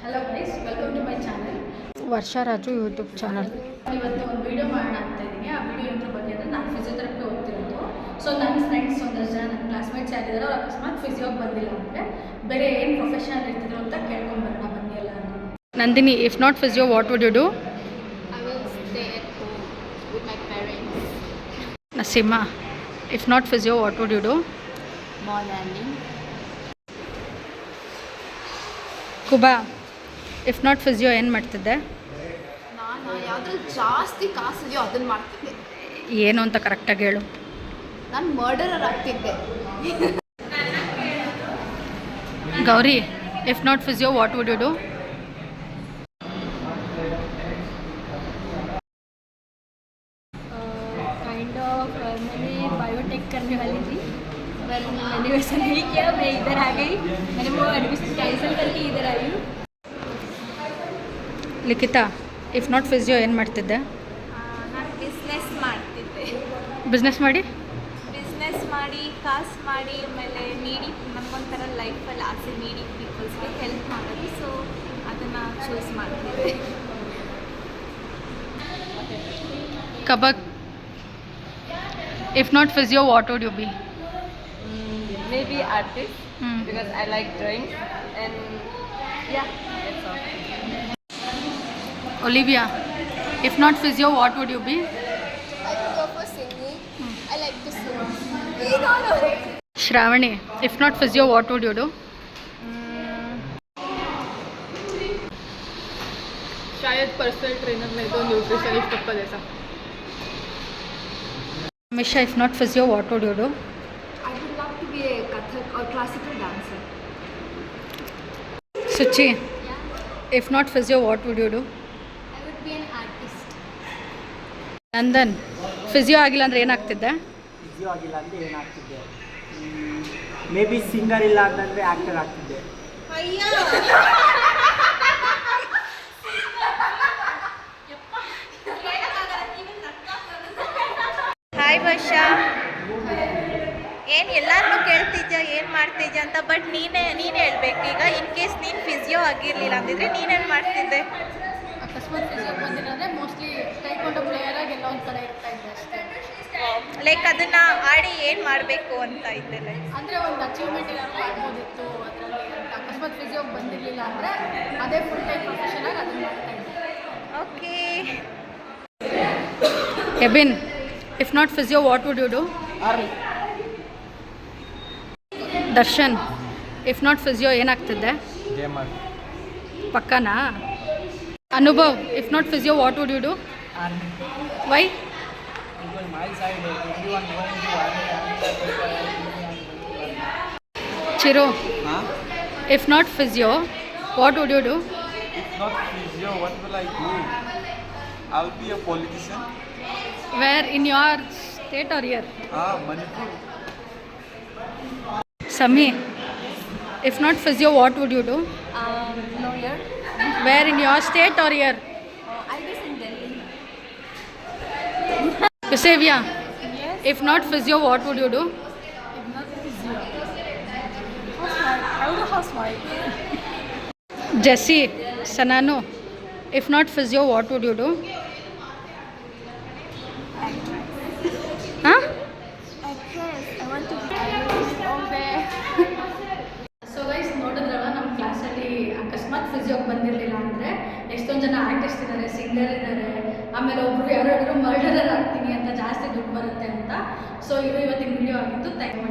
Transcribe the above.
Hello guys, welcome to my channel Varsha Raju YouTube channel. ಇವತ್ತು ಒಂದು video ಮಾಡೋಣ ಅಂತ ಇದ್ದೀನಿ. ಆ ವಿಡಿಯೋ ಎಂದ್ರ ಬಗ್ಗೆ ಅಂದರೆ ನಾನು ಫಿಸಿಯೋಥೆರಪಿ ಓದ್ತಿರೋದು. ಸೊ ನನ್ನ ಫ್ರೆಂಡ್ಸ್ ಒಂದಷ್ಟು ಜನ ನನ್ನ ಕ್ಲಾಸ್ಮೇಟ್ಸ್ ಯಾರಿದ್ದಾರೆ ಅವ್ರು ಅಕಸ್ಮಾತ್ ಫಿಸಿಯೋಗೆ ಬಂದಿಲ್ಲ ಅಂದರೆ ಬೇರೆ ಏನು ಪ್ರೊಫೆಷನಲ್ ಇರ್ತಿದ್ರು ಅಂತ ಕೇಳ್ಕೊಂಬರೋಣ ಬನ್ನಿ ಎಲ್ಲ. Nandini, if not physio what would you do? I will stay at home with my parents. Naseema, if not physio what would you do? More learning. Kuba, if not physio ಏನು ಮಾಡ್ತಿದ್ದೆ? ನಾನು ಯಾವ್ದ್ರಲ್ಲಿ ಜಾಸ್ತಿ ಕಾಸಿದೆಯೋ ಅದನ್ನು ಮಾಡ್ತಿದ್ದೆ. ಏನು ಅಂತ ಕರೆಕ್ಟಾಗಿ ಹೇಳು. ನಾನು ಮರ್ಡರರ್ ಆಗ್ತಿದ್ದೆ. Gauri, if not physio what would you do? Kind of मैंने बायोटेक करने वाली थी, पर मैंने वैसा नहीं किया. मैं इधर आ गई, मैंने वो एडमिशन कैंसिल करके इधर आई हूँ. ಲಿಖಿತಾ, ಇಫ್ ನಾಟ್ ಫಿಸಿಯೋ ಏನು ಮಾಡ್ತಿದ್ದೆ? ನಾನು ಬಿಸ್ನೆಸ್ ಮಾಡ್ತಿದ್ದೆ. ಬಿಸ್ನೆಸ್ ಮಾಡಿ ಕಾಸು ಮಾಡಿ ಆಮೇಲೆ ನೀಡಿ ನಮಗೊಂಥರ ಲೈಫಲ್ಲಿ ಆಸೆ ನೀಡಿ ಪೀಪಲ್ಸ್ಗೆ ಹೆಲ್ಪ್ ಮಾಡೋದು. ಸೊ ಅದನ್ನು ಚೂಸ್ ಮಾಡ್ತಿದ್ದೆ. ಕಬಕ್, if not physio what would you be? Maybe artist because I like drawing and yeah, that's all. Olivia, if not physio what would you be? I would go for singing. I like to sing. Shravani, if not physio what would you do? शायद personal trainer नहीं तो nutritionist पप्पा जैसा. Misha, if not physio what would you do? I would love to be a Kathak or classical dancer. Suchi, if not physio what would you do? I would be an artist. Nandan, physio ಆಗಿಲ್ಲ ಅಂದರೆ ಏನಾಗ್ತಿದ್ದೆ? Physio ಆಗಿಲ್ಲ ಅಂದರೆ ಏನಾಗ್ತಿದ್ದೆ? May be singer ಇಲ್ಲ ಅಂತಂದರೆ actor ಆಗ್ತಿದ್ದೆ. Hi ವರ್ಷಾ, ಏನು ಎಲ್ಲರೂ ಕೇಳ್ತಿದ್ಯಾ ಏನು ಮಾಡ್ತಿದ್ಯಾ ಅಂತ, ಬಟ್ ನೀನೇ ಹೇಳ್ಬೇಕು. ಈಗ ಇನ್ ಕೇಸ್ ನೀನು ಫಿಸಿಯೋ ಆಗಿರಲಿಲ್ಲ ಅಂದಿದ್ರೆ ನೀನೇನು ಮಾಡ್ತಿದ್ದೆ? ಅಕಸ್ಮಾತ್ ಫಿಸಿಯೋಗೆ ಬಂದಿಲ್ಲ ಅಂದರೆ ಮೋಸ್ಟ್ಲಿ ಟೈಕೊಂಡು ಪ್ಲೇಯರಾಗಿ ಎಲ್ಲ ಒಂದು ಕಡೆ ಇರ್ತಾ ಇದ್ದೆ ಅಷ್ಟೇ. ಲೈಕ್ ಅದನ್ನು ಆಡಿ ಏನು ಮಾಡಬೇಕು ಅಂತ ಇದ್ದೆಲ್ಲ. ಅಂದರೆ ಒಂದು ಅಚೀವ್ಮೆಂಟ್ ಏನಾದ್ರು ಮಾಡ್ಬೋದಿತ್ತು ಅದರಲ್ಲಿ ಅಂತ. ಅಕಸ್ಮಾತ್ ಫಿಸಿಯೋಗೆ ಬಂದಿರಲಿಲ್ಲ ಅಂದರೆ ಅದೇ ಫುಲ್ ಟೈಮ್ ಪ್ರೊಫೆಷನಾಗಿ ಅದನ್ನು ಮಾಡ್ತಾ ಇದ್ದೆ. Okay. Ebin, if not physio what would you do? Darshan, if not physio ಏನಾಗ್ತಿದ್ದೆ? ಪಕ್ಕನಾ? Anubhav, if not physio what would you do? Why? Chiru, if not physio what would you do? If not physio, what will I do? I'll be a politician. Where in your state are year? Manipur. Sami, if not physio what would you do? Lawyer. Where in your state are year? I live in Delhi. ಯುಸೇವಿಯಾ, if not physio what would you do? If not physio, housewife. I would do housewife. Jessie, ಸನಾನು, if not physio what would you do? ಹಾಂ? Actress. I want to be all there. So guys, ನೋಡಿದ್ರಲ್ಲ ನಮ್ಮ ಕ್ಲಾಸಲ್ಲಿ ಅಕಸ್ಮಾತ್ ಫಿಸಿಯೋಗೆ ಬಂದಿರಲಿಲ್ಲ ಅಂದರೆ ಎಷ್ಟೊಂದು ಜನ ಆರ್ಟಿಸ್ಟ್ ಇದ್ದಾರೆ, ಸಿಂಗರ್ ಇದ್ದಾರೆ, ಆಮೇಲೆ ಒಬ್ಬರು ಯಾರು ಮರ್ಡರರ್ ಆಗ್ತೀನಿ ಅಂತ ಜಾಸ್ತಿ ದುಡ್ಡು ಬರುತ್ತೆ ಅಂತ. ಸೊ ಇದು ಇವತ್ತಿನ ವಿಡಿಯೋ ಆಗಿತ್ತು. Thank you.